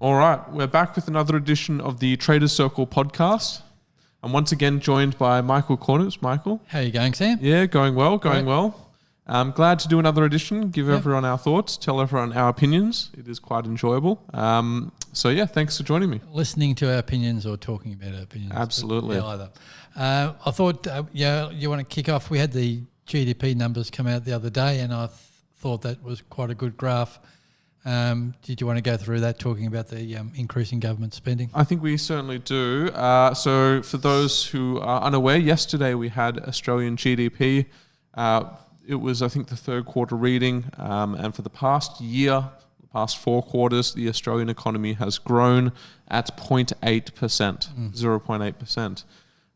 All right, we're back with another edition of the Traders Circle podcast. I'm once again joined by Michael Corners. Michael. How are you going, Sam? Yeah, going well. I'm glad to do another edition, give everyone our thoughts, tell everyone our opinions. It is quite enjoyable. Thanks for joining me. Listening to our opinions or talking about our opinions. Absolutely. Either. I thought, you want to kick off. We had the GDP numbers come out the other day, and I thought that was quite a good graph. Did you want to go through that, talking about the increase in government spending? I think we certainly do. So for those who are unaware, yesterday we had Australian GDP. It was, I think, the third quarter reading. And for the past year, the past 4 quarters, the Australian economy has grown at 0.8%, 0.8%.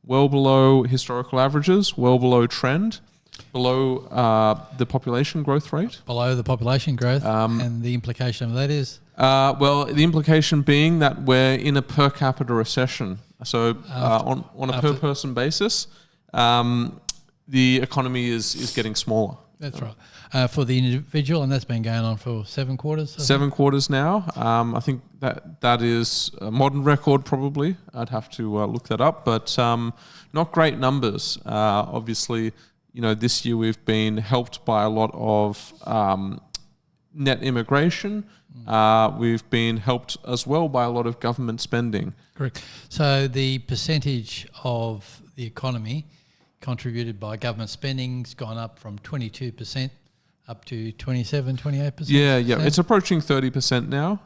Well below historical averages, well below trend. Below the population growth rate. Below the population growth, and the implication of that is? The implication being that we're in a per capita recession. So on a per person basis, the economy is getting smaller. That's right. For the individual, and that's been going on for 7 quarters? 7 quarters now. I think that is a modern record probably. I'd have to look that up, but not great numbers. Obviously, this year we've been helped by a lot of net immigration. We've been helped as well by a lot of government spending. Correct. So the percentage of the economy contributed by government spending's gone up from 22% up to 27, 28%. Yeah. It's approaching 30% now,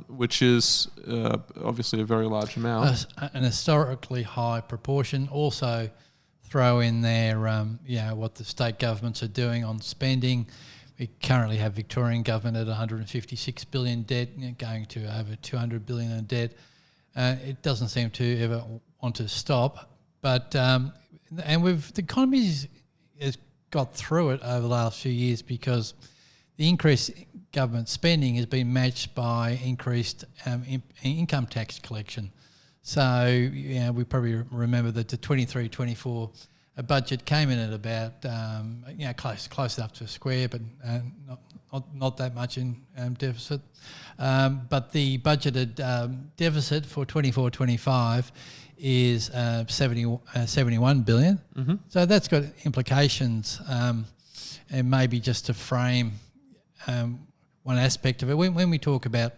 which is obviously a very large amount. An historically high proportion. Also, throw in there, what the state governments are doing on spending. We currently have Victorian government at 156 billion debt, going to over 200 billion in debt. It doesn't seem to ever want to stop, but the economy has got through it over the last few years because the increased government spending has been matched by increased income tax collection. So, we probably remember that the 23-24 budget came in at about, close enough to a square, but not that much in deficit. But the budgeted deficit for 24-25 is 71 billion. Mm-hmm. So that's got implications, and maybe just to frame one aspect of it. When we talk about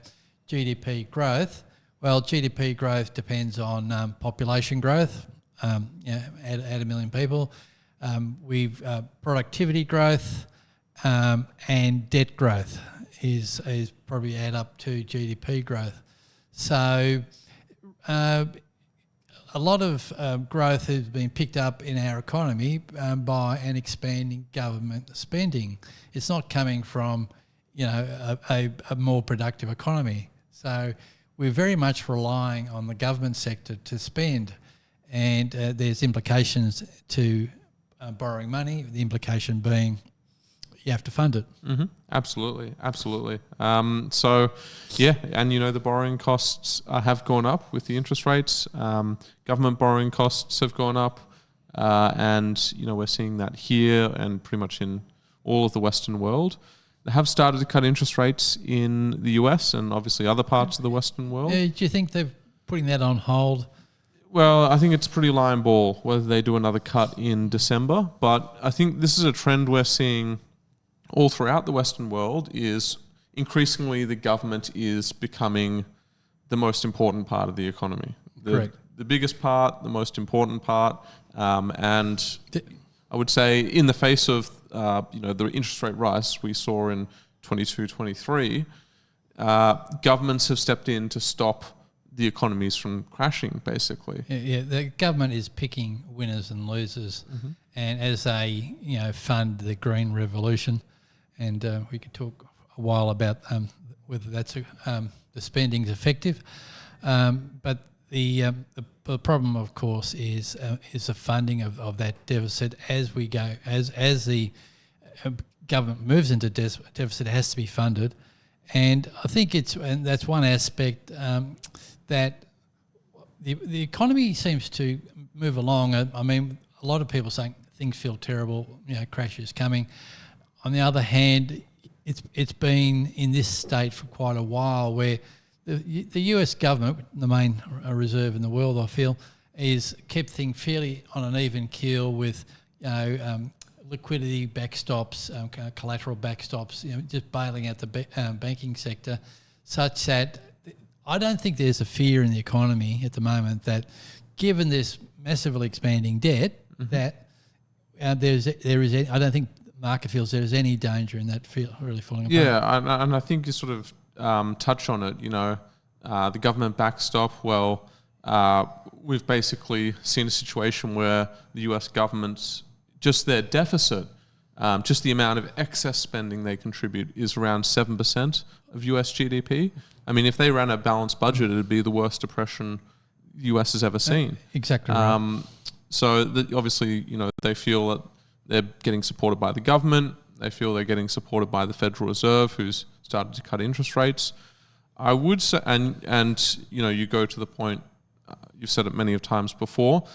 GDP growth, well, GDP growth depends on population growth, add 1 million people. We've productivity growth and debt growth is probably add up to GDP growth. So a lot of growth has been picked up in our economy by an expanding government spending. It's not coming from a more productive economy. So we're very much relying on the government sector to spend, and there's implications to borrowing money, the implication being you have to fund it. Mm-hmm. Absolutely. And the borrowing costs have gone up with the interest rates. Government borrowing costs have gone up, and we're seeing that here and pretty much in all of the Western world. They have started to cut interest rates in the US and obviously other parts of the Western world. Do you think they're putting that on hold? Well, I think it's pretty line ball whether they do another cut in December. But I think this is a trend we're seeing all throughout the Western world is increasingly the government is becoming the most important part of the economy. Correct. The biggest part, the most important part, and I would say in the face of the interest rate rise we saw in 22-23, governments have stepped in to stop the economies from crashing, basically. Yeah, the government is picking winners and losers, mm-hmm. and as they fund the green revolution, and we could talk a while about whether that's the spending's effective, but the problem, of course, is the funding of that deficit as we go. As the government moves into deficit, it has to be funded, and I think that's one aspect that the economy seems to move along. I mean, a lot of people saying things feel terrible, crash is coming. On the other hand, it's been in this state for quite a while where the US government, the main reserve in the world, I feel, is kept things fairly on an even keel with, liquidity backstops, collateral backstops, just bailing out the banking sector, such that I don't think there's a fear in the economy at the moment that, given this massively expanding debt, that there is. I don't think the market feels there is any danger in that really falling apart. Yeah, and I think you sort of touch on it. The government backstop. Well, we've basically seen a situation where the US government's just their deficit, just the amount of excess spending they contribute is around 7% of US GDP. I mean, if they ran a balanced budget, it'd be the worst depression the US has ever seen. Exactly right. So obviously, they feel that they're getting supported by the government. They feel they're getting supported by the Federal Reserve, who's started to cut interest rates. I would say, and you go to the point, you've said it many of times before,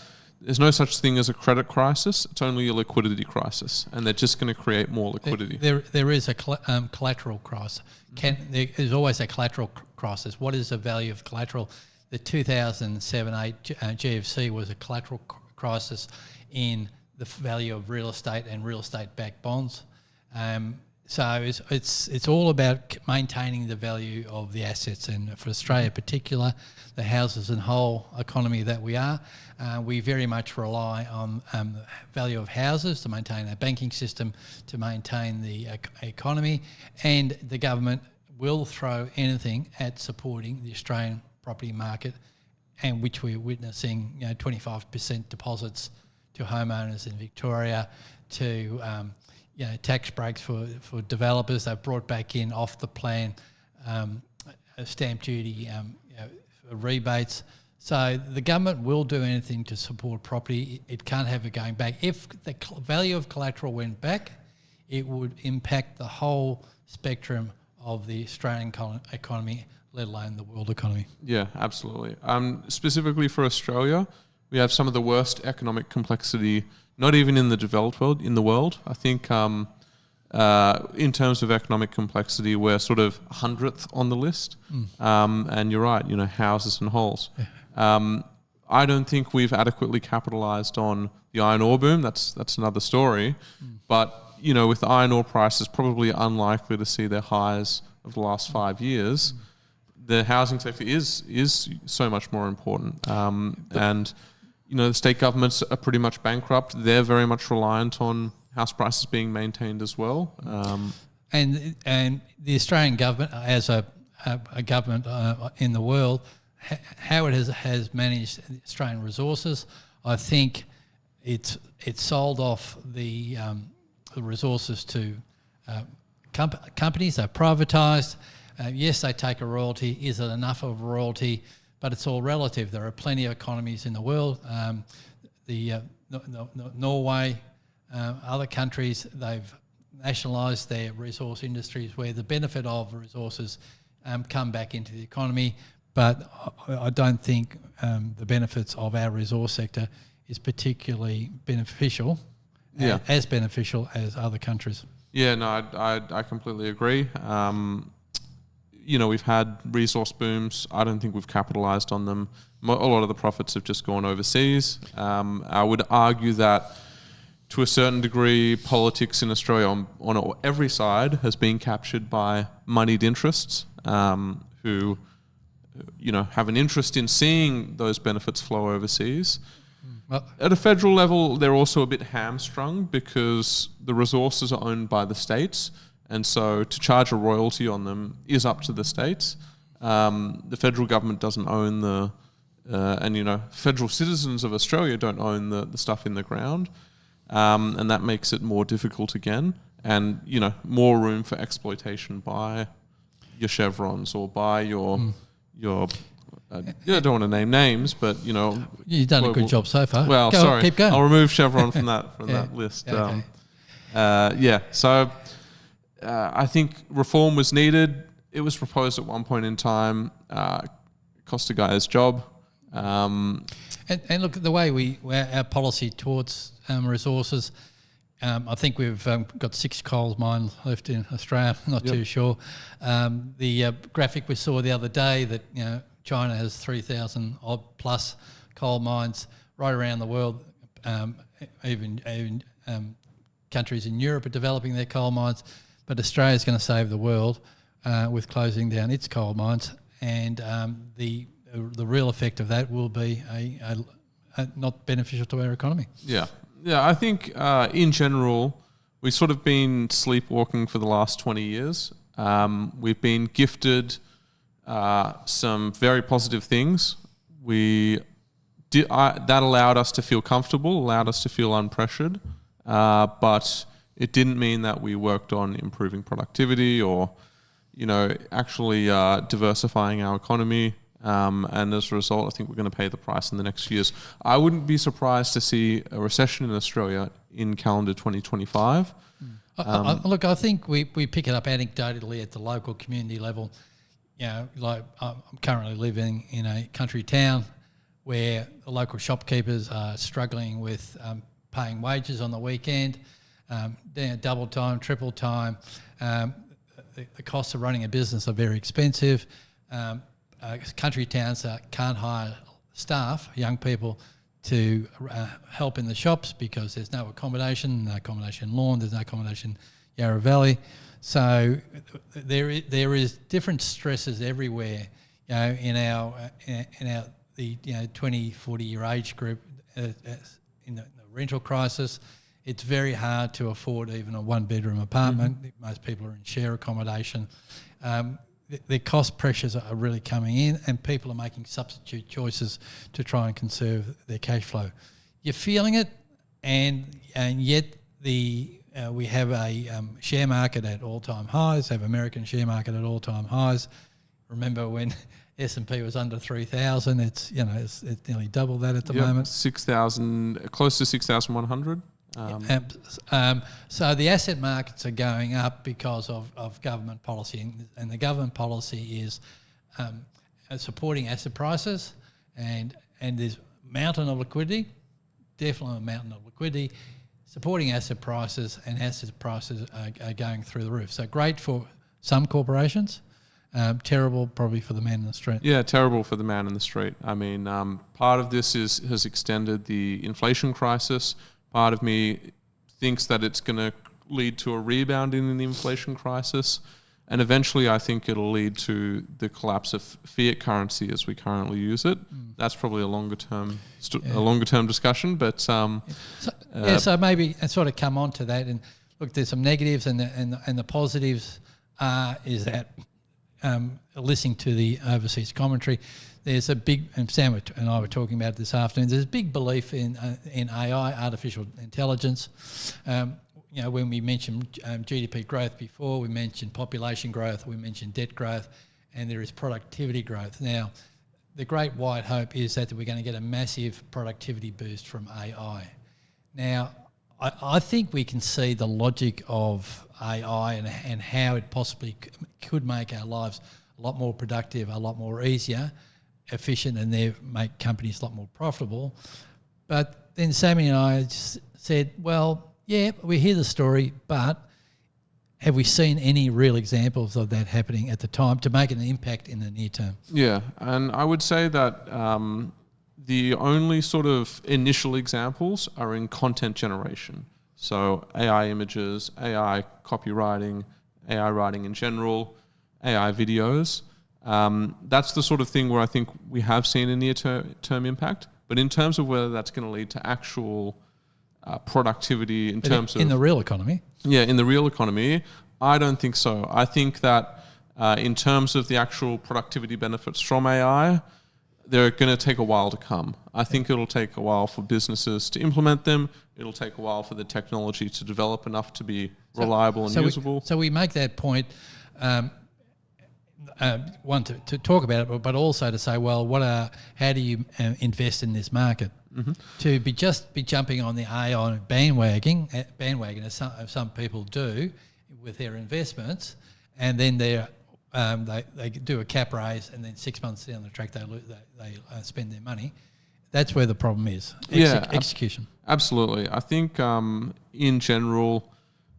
there's no such thing as a credit crisis. It's only a liquidity crisis, and they're just going to create more liquidity. There is a collateral crisis. There's always a collateral crisis. What is the value of collateral? The 2007-8 GFC was a collateral crisis in the value of real estate and real estate-backed bonds. So it's all about maintaining the value of the assets, and for Australia in particular, the houses and whole economy that we are, we very much rely on the value of houses to maintain our banking system, to maintain the economy, and the government will throw anything at supporting the Australian property market, and which we're witnessing, 25% deposits to homeowners in Victoria, to tax breaks for developers. They've brought back in off the plan stamp duty rebates. So the government will do anything to support property. It can't have it going back. If the value of collateral went back, it would impact the whole spectrum of the Australian economy, let alone the world economy. Yeah, absolutely. Specifically for Australia, we have some of the worst economic complexity, not even in the developed world, in the world. I think in terms of economic complexity, we're sort of 100th on the list. And you're right, houses and holes. Yeah. I don't think we've adequately capitalised on the iron ore boom. That's another story. But, with the iron ore prices probably unlikely to see their highs of the last 5 years, the housing sector is so much more important. And the state governments are pretty much bankrupt. They're very much reliant on house prices being maintained as well. And the Australian government, as a government in the world, how it has managed Australian resources, I think it's sold off the resources to companies. They're privatised. Yes, they take a royalty. Is it enough of a royalty? But it's all relative. There are plenty of economies in the world. Norway, other countries, they've nationalised their resource industries where the benefit of resources come back into the economy. But I don't think the benefits of our resource sector is particularly beneficial, as beneficial as other countries. Yeah, no, I completely agree. We've had resource booms. I don't think we've capitalised on them. A lot of the profits have just gone overseas. I would argue that, to a certain degree, politics in Australia on every side has been captured by moneyed interests who, have an interest in seeing those benefits flow overseas. Well, at a federal level, they're also a bit hamstrung because the resources are owned by the states. And so to charge a royalty on them is up to the states. The federal government doesn't own federal citizens of Australia don't own the stuff in the ground. And that makes it more difficult again. And, more room for exploitation by your Chevrons or by your I don't want to name names, but, You've done a good job so far. Well, sorry. Keep going. I'll remove Chevron from that list. Okay. So I think reform was needed. It was proposed at one point in time. Cost a guy's job. And look, the way our policy towards resources I think we've got 6 coal mines left in Australia. Not too sure. The graphic we saw the other day that China has 3,000 odd plus coal mines right around the world. Even countries in Europe are developing their coal mines, but Australia is going to save the world with closing down its coal mines, and the real effect of that will be a not beneficial to our economy. Yeah. I think in general, we've sort of been sleepwalking for the last 20 years. We've been gifted some very positive things. That allowed us to feel comfortable, allowed us to feel unpressured, but it didn't mean that we worked on improving productivity or, actually diversifying our economy. And as a result, I think we're going to pay the price in the next few years. I wouldn't be surprised to see a recession in Australia in calendar 2025. Look, I think we pick it up anecdotally at the local community level. Like I'm currently living in a country town where the local shopkeepers are struggling with paying wages on the weekend, double time, triple time. The costs of running a business are very expensive. Country towns can't hire staff, young people, to help in the shops because there's no accommodation lawn, there's no accommodation Yarra Valley. So there is different stresses everywhere. In our 20, 40 year age group, in the rental crisis, it's very hard to afford even a 1-bedroom apartment. Mm-hmm. Most people are in share accommodation. The cost pressures are really coming in, and people are making substitute choices to try and conserve their cash flow. You're feeling it, and yet we have a share market at all-time highs. Have American share market at all-time highs. Remember when S&P was under 3,000? It's nearly double that at the moment. 6,000, close to 6,100. So the asset markets are going up because of government policy, and the government policy is supporting asset prices, and there's a mountain of liquidity, definitely a mountain of liquidity, supporting asset prices, and asset prices are going through the roof. So great for some corporations, terrible probably for the man in the street. Yeah, terrible for the man in the street. I mean, part of this has extended the inflation crisis. Part of me thinks that it's going to lead to a rebound in the inflation crisis, and eventually I think it'll lead to the collapse of fiat currency as we currently use it. That's probably a longer term discussion, but so maybe and sort of come on to that. And look, there's some negatives, and the positives is that listening to the overseas commentary, there's a big, and Sam and I were talking about it this afternoon, there's a big belief in AI, artificial intelligence. When we mentioned GDP growth before, we mentioned population growth, we mentioned debt growth, and there is productivity growth. Now, the great white hope is that we're going to get a massive productivity boost from AI. Now, I think we can see the logic of AI and how it possibly could make our lives a lot more productive, a lot more easier, efficient, and they make companies a lot more profitable. But then Sammy and I just said, well, yeah, we hear the story, but have we seen any real examples of that happening at the time to make an impact in the near term? Yeah, and I would say that the only sort of initial examples are in content generation. So AI images, AI copywriting, AI writing in general, AI videos. That's the sort of thing where I think we have seen a near-term impact. But in terms of whether that's going to lead to actual productivity in the real economy? Yeah, in the real economy, I don't think so. I think that in terms of the actual productivity benefits from AI, they're going to take a while to come. I think it'll take a while for businesses to implement them. It'll take a while for the technology to develop enough to be reliable and usable. So we make that point, one, to talk about it, but also to say, well, how do you invest in this market? Mm-hmm. To be jumping on the AI bandwagon as some people do with their investments, and then they do a cap raise, and then 6 months down the track they spend their money. that's where the problem is. Execution. Absolutely. I think in general,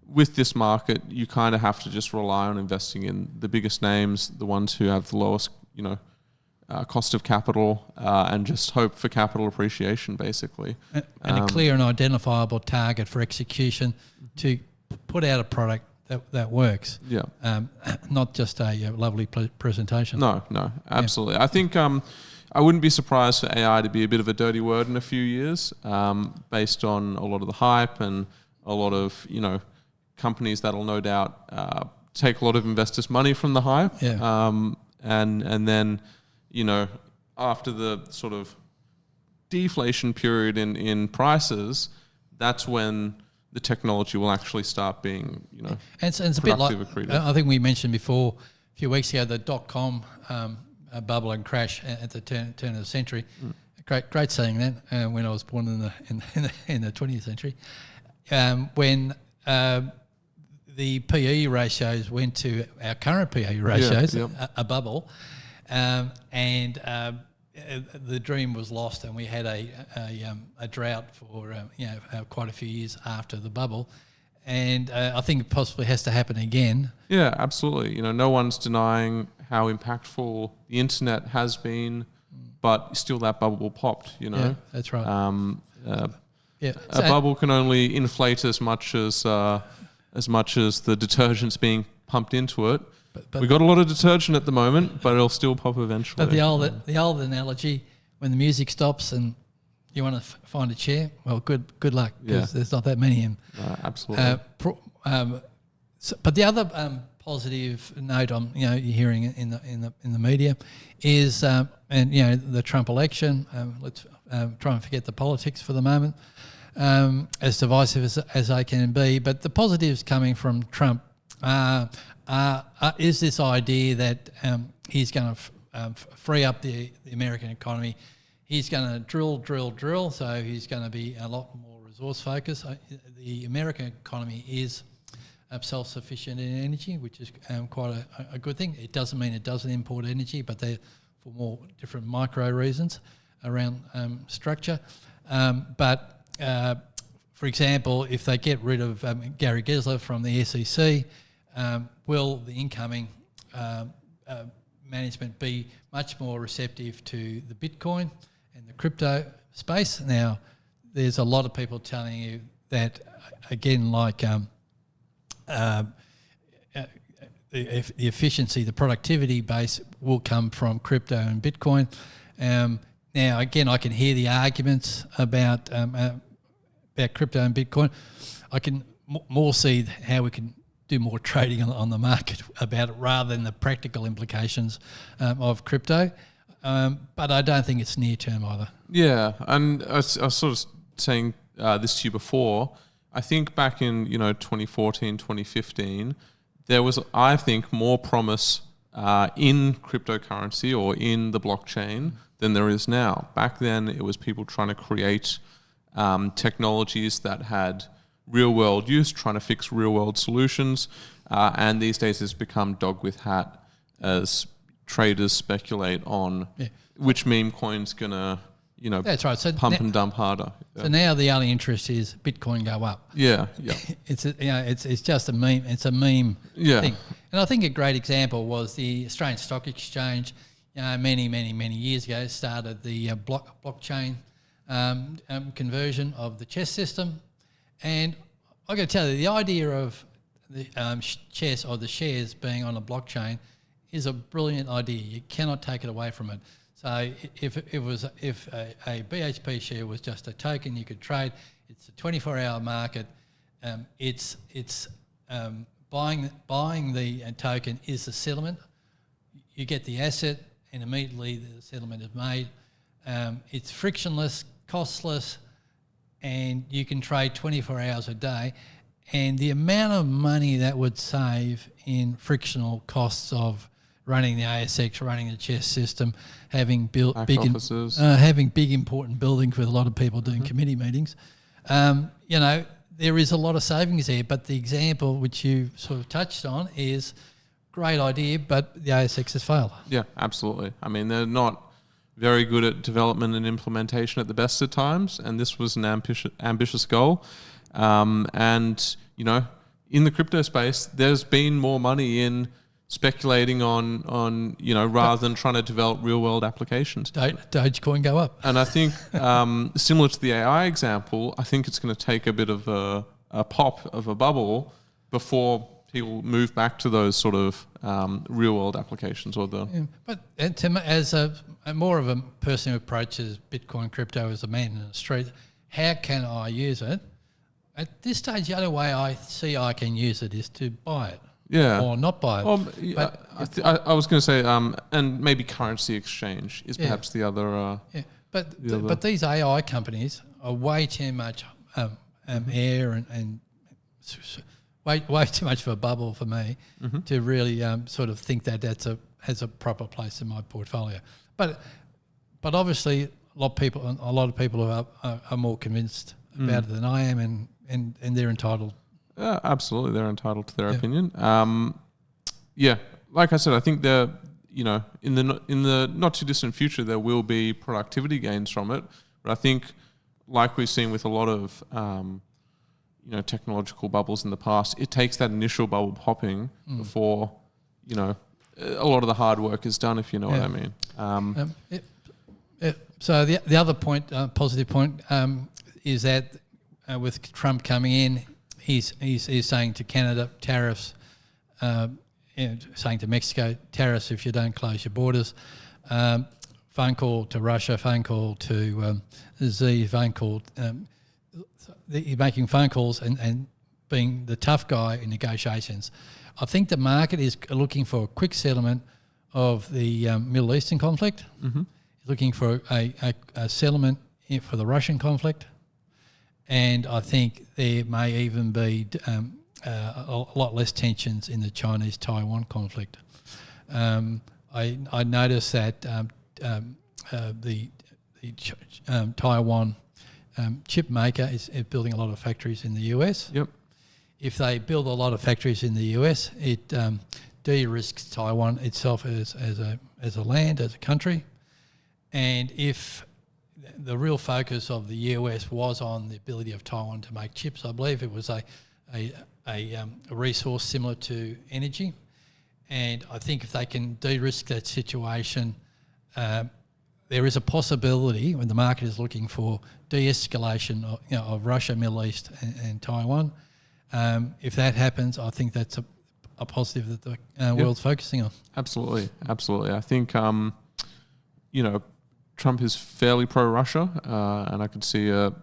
with this market, you kind of have to just rely on investing in the biggest names, the ones who have the lowest, cost of capital, and just hope for capital appreciation, basically. And a clear and identifiable target for execution to put out a product that works. Yeah. Not just a lovely presentation. No, absolutely. Yeah. I think I wouldn't be surprised for AI to be a bit of a dirty word in a few years, based on a lot of the hype and a lot of, companies that'll no doubt take a lot of investors' money from the hype. Yeah. And then, after the sort of deflation period in prices, that's when the technology will actually start being, and it's a bit like, accretive. I think we mentioned before a few weeks ago, the .com bubble and crash at the turn of the century. Great saying that when I was born in the 20th century, when the PE ratios went to our current PE ratios, a bubble, and the dream was lost, and we had a drought for quite a few years after the bubble, and I think it possibly has to happen again. Yeah, absolutely. No one's denying how impactful the internet has been, but still that bubble popped. Yeah, that's right. A bubble can only inflate as much as the detergent's being pumped into it. But we've got a lot of detergent at the moment, but it'll still pop eventually. But the old analogy, when the music stops and you want to find a chair, well, good luck, because there's not that many in. Absolutely. But the other positive note you're hearing in the media is, the Trump election. Let's try and forget the politics for the moment, as divisive as they can be. But the positives coming from Trump is this idea that he's going to free up the American economy. He's going to drill, so he's going to be a lot more resource focused. The American economy is self-sufficient in energy, which is quite a good thing. It doesn't mean it doesn't import energy, but they're for more different micro reasons around structure. But for example, if they get rid of Gary Gensler from the SEC, will the incoming management be much more receptive to the Bitcoin and the crypto space? Now, there's a lot of people telling you that, again, like the efficiency, the productivity base will come from crypto and Bitcoin. Now, again, I can hear the arguments about crypto and Bitcoin. I can more see how we can do more trading on the market about it rather than the practical implications of crypto. But I don't think it's near term either. Yeah, and I was sort of saying this to you before. I think back in 2014, 2015, there was, I think, more promise in cryptocurrency or in the blockchain than there is now. Back then, it was people trying to create technologies that had real-world use, trying to fix real-world solutions, and these days it's become dog with hat as traders speculate on which meme coin's gonna, that's right. So pump and dump harder. So now the only interest is Bitcoin go up. Yeah. It's just a meme. It's a meme thing. And I think a great example was the Australian Stock Exchange. Many years ago, started the blockchain conversion of the chess system. And I got to tell you, the idea of the chess or the shares being on a blockchain is a brilliant idea. You cannot take it away from it. So if a BHP share was just a token you could trade, it's a 24-hour market. It's buying the token is the settlement. You get the asset, and immediately the settlement is made. It's frictionless, costless, and you can trade 24 hours a day. And the amount of money that would save in frictional costs of running the ASX, running the chess system, having big important buildings with a lot of people doing committee meetings, there is a lot of savings there. But the example which you sort of touched on is great idea, but the ASX has failed. Yeah, absolutely. I mean, they're not very good at development and implementation at the best of times, and this was an ambitious goal. And, you know, in the crypto space, there's been more money in speculating on you know, rather than trying to develop real-world applications. Dogecoin go up. And I think, similar to the AI example, I think it's going to take a bit of a pop of a bubble before people move back to those sort of real-world applications. Or the But as a more of a person who approaches Bitcoin crypto as a man in the street, how can I use it? At this stage, the only way I see I can use it is to buy it. Yeah. Or not buy it. I was going to say, and maybe currency exchange is perhaps the other. But these AI companies are way too much air and way too much of a bubble for me to really sort of think that has a proper place in my portfolio. But obviously, a lot of people are more convinced about it than I am, and they're entitled. Absolutely, they're entitled to their opinion. Like I said, I think they're, you know, in the not too distant future, there will be productivity gains from it. But I think, like we've seen with a lot of you know, technological bubbles in the past, it takes that initial bubble popping before, you know, a lot of the hard work is done, if you know what I mean. So the other point, positive point, is that with Trump coming in, he's saying to Canada tariffs, saying to Mexico tariffs if you don't close your borders. Phone call to Russia, phone call to Xi, phone call. He's making phone calls and being the tough guy in negotiations. I think the market is looking for a quick settlement of the Middle Eastern conflict. Looking for a settlement for the Russian conflict. And I think there may even be a lot less tensions in the Chinese-Taiwan conflict. I noticed that the Taiwan chip maker is building a lot of factories in the US. Yep. If they build a lot of factories in the US, it de-risks Taiwan itself as a land, as a country. And if the real focus of the US was on the ability of Taiwan to make chips, I believe it was a resource similar to energy. And I think if they can de-risk that situation, there is a possibility when the market is looking for de-escalation of Russia, Middle East and Taiwan. If that happens, I think that's a positive that the world's focusing on. Absolutely. I think, you know, Trump is fairly pro-Russia, and I could see a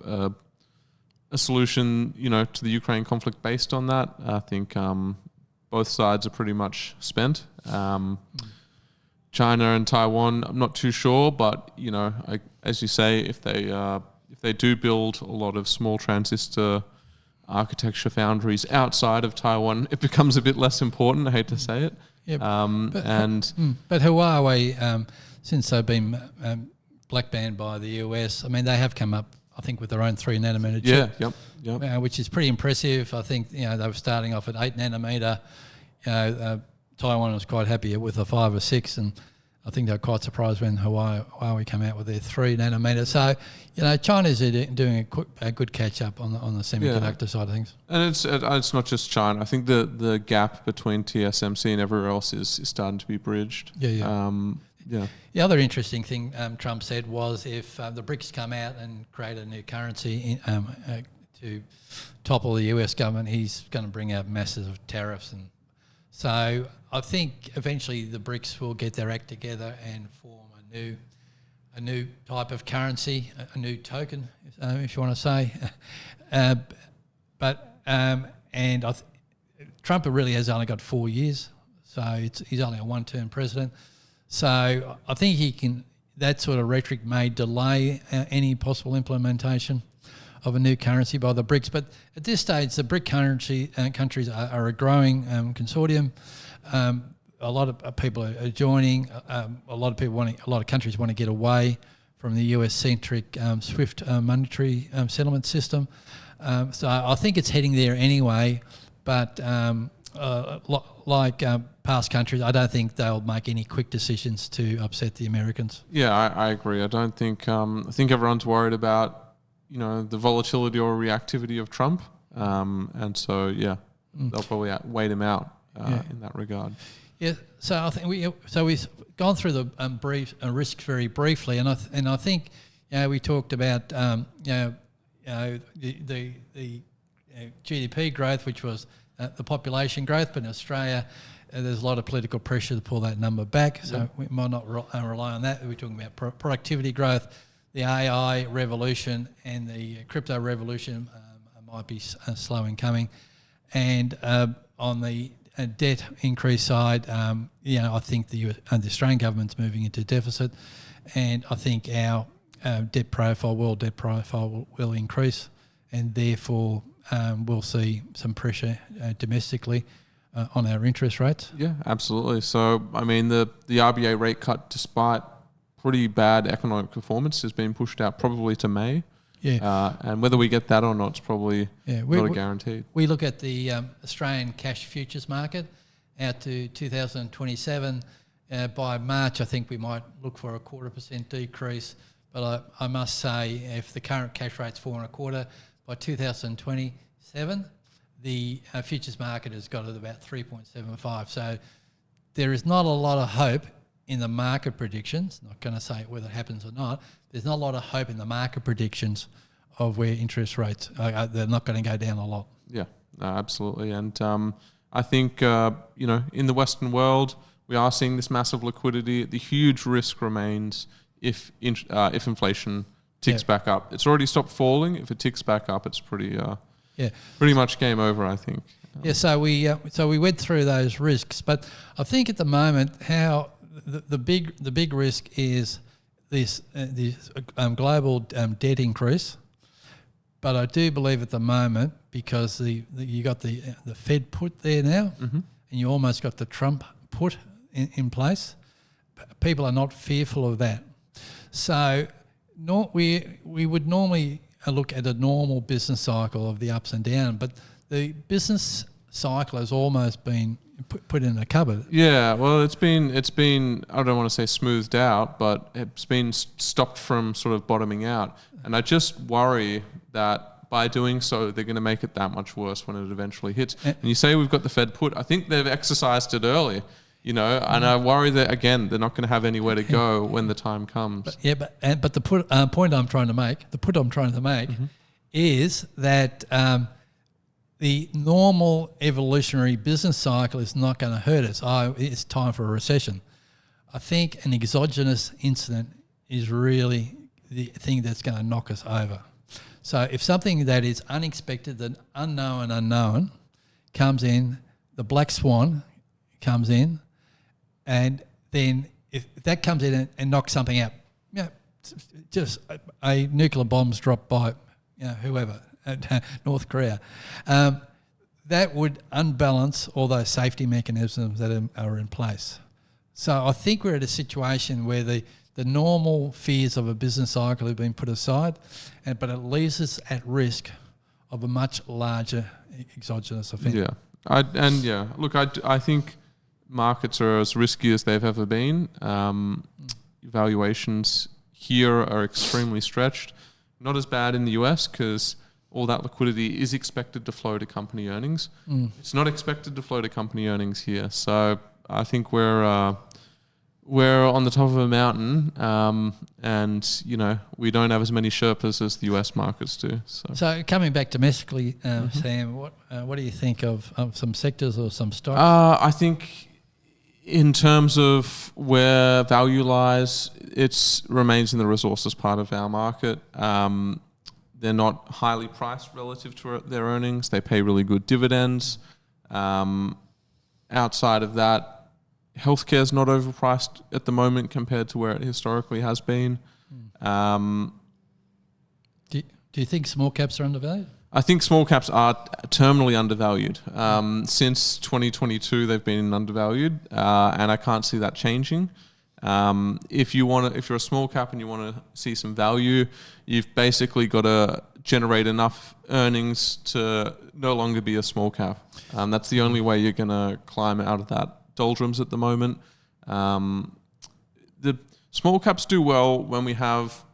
solution, you know, to the Ukraine conflict based on that. I think both sides are pretty much spent. China and Taiwan, I'm not too sure, but you know, as you say, if they do build a lot of small transistor architecture foundries outside of Taiwan, it becomes a bit less important. I hate to say it. Yep. But Huawei, since they've been black banned by the US, I mean, they have come up, I think, with their own 3 nanometer chip. Yep. Which is pretty impressive. I think, you know, they were starting off at 8 nanometer. Taiwan was quite happy with the 5 or 6, and I think they were quite surprised when Huawei came out with their 3 nanometer. So, you know, China's doing a good catch up on the semiconductor side of things. And it's not just China. I think the gap between TSMC and everywhere else is starting to be bridged. Yeah. The other interesting thing Trump said was if the BRICS come out and create a new currency to topple the US government, he's going to bring out masses of tariffs. And so I think eventually the BRICS will get their act together and form a new type of currency, a new token, if you want to say. Trump really has only got 4 years, so he's only a one-term president. So I think that sort of rhetoric may delay any possible implementation of a new currency by the BRICS. But at this stage, the BRIC countries are a growing consortium. A lot of people are joining. A lot of countries want to get away from the US-centric SWIFT monetary settlement system. So I think it's heading there anyway. But like past countries, I don't think they'll make any quick decisions to upset the Americans. Yeah, I agree. I don't think I think everyone's worried about the volatility or reactivity of Trump, and so they'll probably wait him out in that regard. Yeah, so I think we've gone through the risks very briefly, and I think we talked about the GDP growth, which was the population growth, but in Australia there's a lot of political pressure to pull that number back, so we might not rely on that. We're talking about productivity growth, the AI revolution, and the crypto revolution might be slow in coming, and on the debt increase side, I think the Australian government's moving into deficit, and I think our world debt profile will increase, and therefore we'll see some pressure domestically on our interest rates. Yeah, absolutely. So, I mean, the RBA rate cut, despite pretty bad economic performance, has been pushed out probably to May. Yeah. And whether we get that or not, it's probably not a guaranteed. We look at the Australian cash futures market out to 2027. By March, I think we might look for a 0.25% decrease. But I must say, if the current cash rate's 4.25%, by 2027, the futures market has got it about 3.75. So there is not a lot of hope in the market predictions. Not going to say whether it happens or not. There's not a lot of hope in the market predictions of where interest rates they're not going to go down a lot. Yeah, absolutely. And I think in the Western world, we are seeing this massive liquidity. The huge risk remains if inflation ticks back up. It's already stopped falling. If it ticks back up, it's pretty much game over, I think. So we went through those risks, but I think at the moment how the big risk is this global debt increase. But I do believe at the moment, because you got the Fed put there now, and you almost got the Trump put in place, people are not fearful of that. So we would normally look at a normal business cycle of the ups and downs, but the business cycle has almost been put in a cupboard. Yeah, well, it's been I don't want to say smoothed out, but it's been stopped from sort of bottoming out. And I just worry that by doing so, they're going to make it that much worse when it eventually hits. And you say we've got the Fed put. I think they've exercised it early, and I worry that, again, they're not going to have anywhere to go when the time comes. But the point I'm trying to make, is that the normal evolutionary business cycle is not going to hurt us. It's time for a recession. I think an exogenous incident is really the thing that's going to knock us over. So if something that is unexpected, the unknown comes in, the black swan comes in, and then if that comes in and knocks something out, just a nuclear bomb's dropped by whoever, North Korea, that would unbalance all those safety mechanisms that are in place. So I think we're at a situation where the normal fears of a business cycle have been put aside, but it leaves us at risk of a much larger exogenous event. Yeah, Look, I think markets are as risky as they've ever been. Valuations here are extremely stretched. Not as bad in the US because all that liquidity is expected to flow to company earnings. It's not expected to flow to company earnings here. So I think we're on the top of a mountain, and we don't have as many Sherpas as the US markets do. So coming back domestically, Sam, what do you think of some sectors or some stocks? I think in terms of where value lies, it remains in the resources part of our market. They're not highly priced relative to their earnings. They pay really good dividends. Outside of that, healthcare is not overpriced at the moment compared to where it historically has been. Do you think small caps are undervalued? I think small caps are terminally undervalued. Since 2022, they've been undervalued, and I can't see that changing. If you're a small cap and you want to see some value, you've basically got to generate enough earnings to no longer be a small cap. That's the only way you're going to climb out of that doldrums at the moment. The small caps do well when we have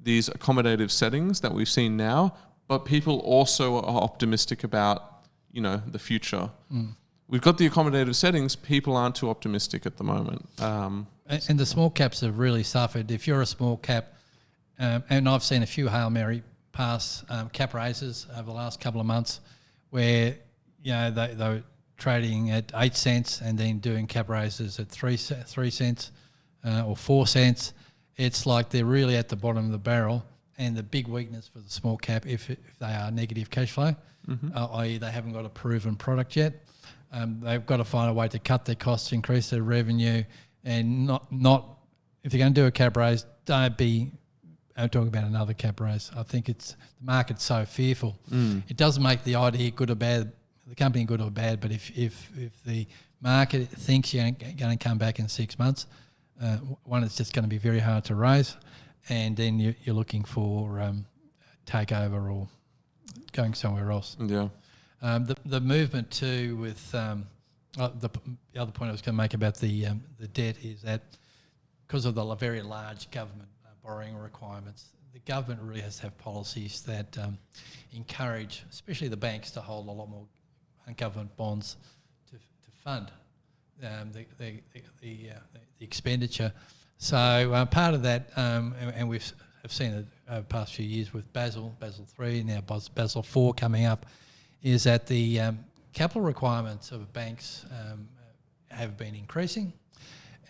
these accommodative settings that we've seen now, but people also are optimistic about, the future. We've got the accommodative settings. People aren't too optimistic at the moment. And the small caps have really suffered. If you're a small cap, and I've seen a few Hail Mary pass cap raises over the last couple of months where, they were trading at 8 cents and then doing cap raises at 3 cents or 4 cents. It's like they're really at the bottom of the barrel. And the big weakness for the small cap, if they are negative cash flow, i.e. they haven't got a proven product yet, they've got to find a way to cut their costs, increase their revenue, and not if you're going to do a cap raise, I'm talking about another cap raise. I think the market's so fearful. It doesn't make the idea good or bad, the company good or bad, but if the market thinks you're going to come back in 6 months, one, it's just going to be very hard to raise, and then you're looking for takeover or going somewhere else. Yeah. The movement too with the other point I was going to make about the debt is that because of the very large government borrowing requirements, the government really has to have policies that encourage, especially the banks, to hold a lot more government bonds to fund the expenditure. So part of that, and we've seen it over the past few years with Basel III, now Basel IV coming up, is that the capital requirements of banks have been increasing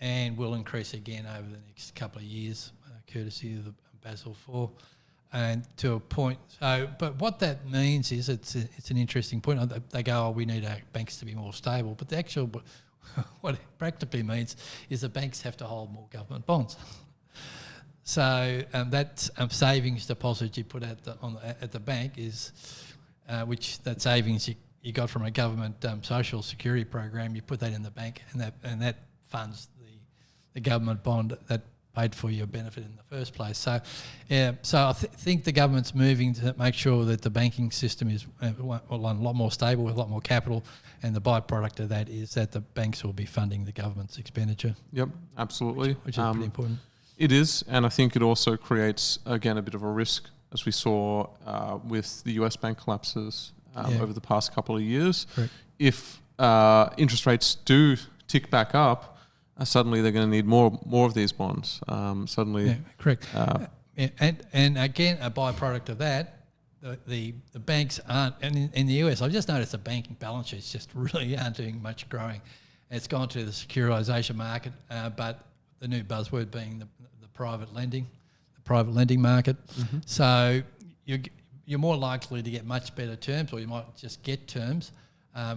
and will increase again over the next couple of years, courtesy of the Basel IV, and to a point. So, but what that means is it's an interesting point. They go, we need our banks to be more stable, but the actual what it practically means is the banks have to hold more government bonds. So that savings deposit you put at the bank is, which that savings you got from a government social security program, you put that in the bank, and that funds the government bond that paid for your benefit in the first place. So, so I think the government's moving to make sure that the banking system is a lot more stable with a lot more capital, and the byproduct of that is that the banks will be funding the government's expenditure. Yep, absolutely. Which is pretty important. It is, and I think it also creates, again, a bit of a risk, as we saw with the US bank collapses over the past couple of years. Correct. If interest rates do tick back up, suddenly they're going to need more of these bonds. Correct. And again, a byproduct of that, the banks aren't, and in the US, I've just noticed the banking balance sheets just really aren't doing much growing. It's gone to the securitization market, but the new buzzword being the private lending market. Mm-hmm. So you're more likely to get much better terms, or you might just get terms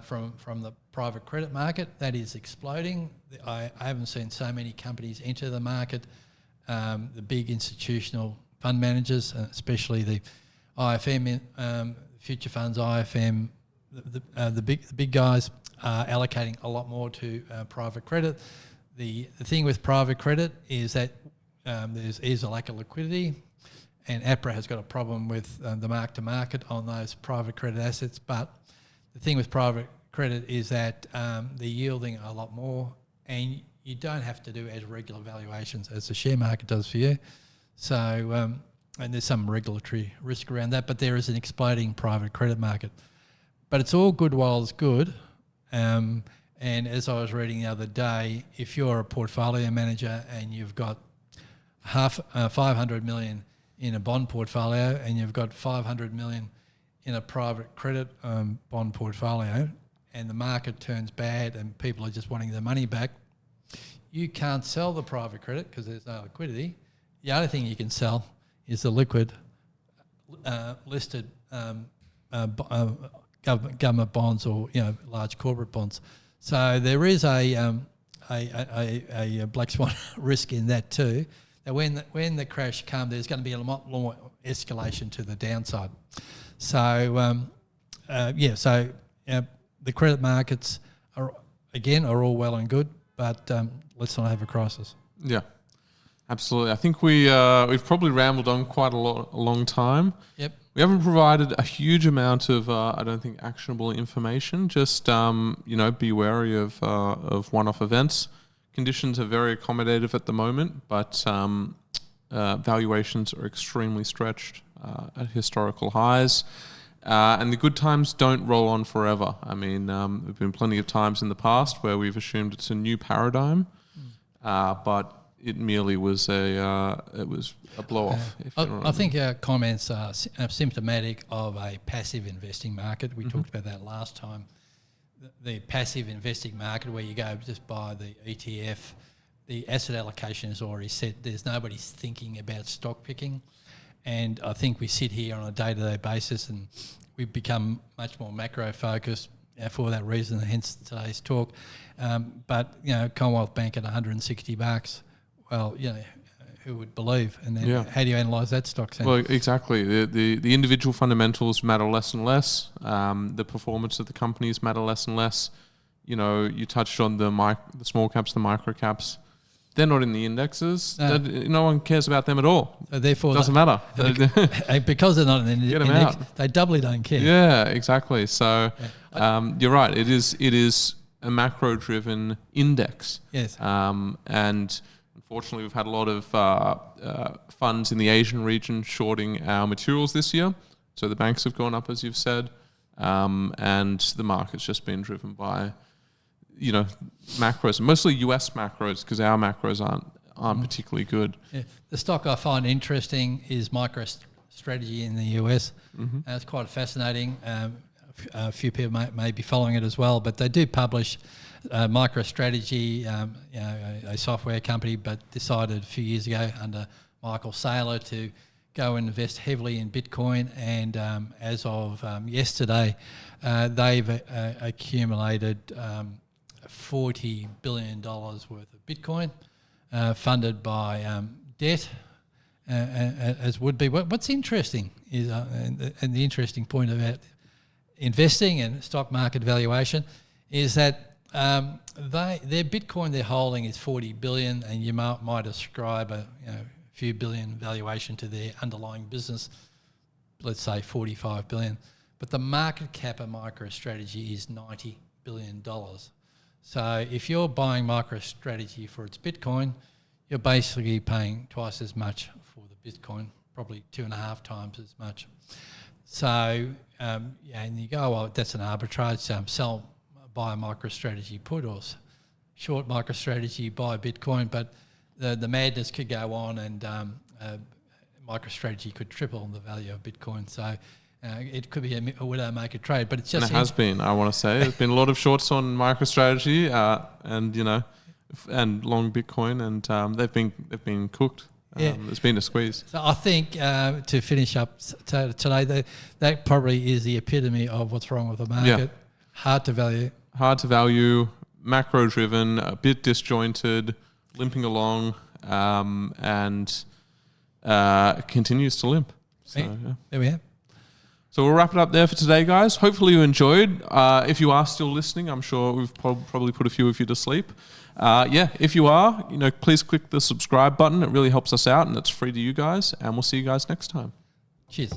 from the private credit market. That is exploding. I haven't seen so many companies enter the market. The big institutional fund managers, especially the IFM, future funds, IFM, the big guys are allocating a lot more to private credit. The thing with private credit is that there's a lack of liquidity, and APRA has got a problem with the mark-to-market on those private credit assets. But the thing with private credit is that they're yielding a lot more, and you don't have to do as regular valuations as the share market does for you. So, and there's some regulatory risk around that, but there is an exploding private credit market. But it's all good while it's good. And as I was reading the other day, if you're a portfolio manager and you've got 500 million in a bond portfolio and you've got 500 million in a private credit bond portfolio, and the market turns bad and people are just wanting their money back, you can't sell the private credit because there's no liquidity. The other thing you can sell is the liquid listed government bonds, or large corporate bonds. So there is a black swan risk in that too. That when the crash comes, there's going to be a lot more escalation to the downside. So the credit markets are all well and good, but let's not have a crisis. Yeah, absolutely. I think we've probably rambled on quite a long time. Yep. We haven't provided a huge amount of, I don't think, actionable information. Just, be wary of one-off events. Conditions are very accommodative at the moment, but valuations are extremely stretched at historical highs. And the good times don't roll on forever. I mean, there have been plenty of times in the past where we've assumed it's a new paradigm, but it merely was a blow-off. I think our comments are symptomatic of a passive investing market. We talked about that last time. The passive investing market, where you go just buy the ETF, the asset allocation is already set. There's nobody thinking about stock picking. And I think we sit here on a day-to-day basis and we've become much more macro-focused for that reason, hence today's talk. But, Commonwealth Bank at $160, well, who would believe? And then how do you analyse that stock? Well, exactly. The individual fundamentals matter less and less. The performance of the companies matter less and less. You touched on the small caps, the micro caps. They're not in the indexes. No one cares about them at all. So therefore, it doesn't matter. Because they're not in the index, they doubly don't care. Yeah, exactly. So you're right. It is a macro-driven index. Yes. And unfortunately, we've had a lot of funds in the Asian region shorting our materials this year. So the banks have gone up, as you've said, and the market's just been driven by macros, mostly US macros, because our macros aren't particularly good. Yeah. The stock I find interesting is MicroStrategy in the US. It's quite fascinating. A few people may be following it as well, but they do publish MicroStrategy, a software company, but decided a few years ago under Michael Saylor to go and invest heavily in Bitcoin. And as of yesterday, they've accumulated $40 billion worth of Bitcoin, funded by debt, as would be. What's interesting is, and the interesting point about investing and stock market valuation is that their Bitcoin they're holding is 40 billion, and you might ascribe a few billion valuation to their underlying business, let's say 45 billion. But the market cap of MicroStrategy is $90 billion. So if you're buying MicroStrategy for its Bitcoin, you're basically paying twice as much for the Bitcoin, probably 2.5 times as much. So, and you go, well, that's an arbitrage, buy a MicroStrategy put, or short MicroStrategy, buy Bitcoin, but the madness could go on, and MicroStrategy could triple the value of Bitcoin. So it could be a widow-maker trade, but it's just... And it has been, I want to say. There's been a lot of shorts on MicroStrategy and long Bitcoin, and they've been cooked. There's been a squeeze. So I think to finish up today, that probably is the epitome of what's wrong with the market. Yeah. Hard to value, macro-driven, a bit disjointed, limping along, and continues to limp. So, there we have. So we'll wrap it up there for today, guys. Hopefully you enjoyed. If you are still listening, I'm sure we've probably put a few of you to sleep. If you are, please click the subscribe button. It really helps us out, and it's free to you guys. And we'll see you guys next time. Cheers.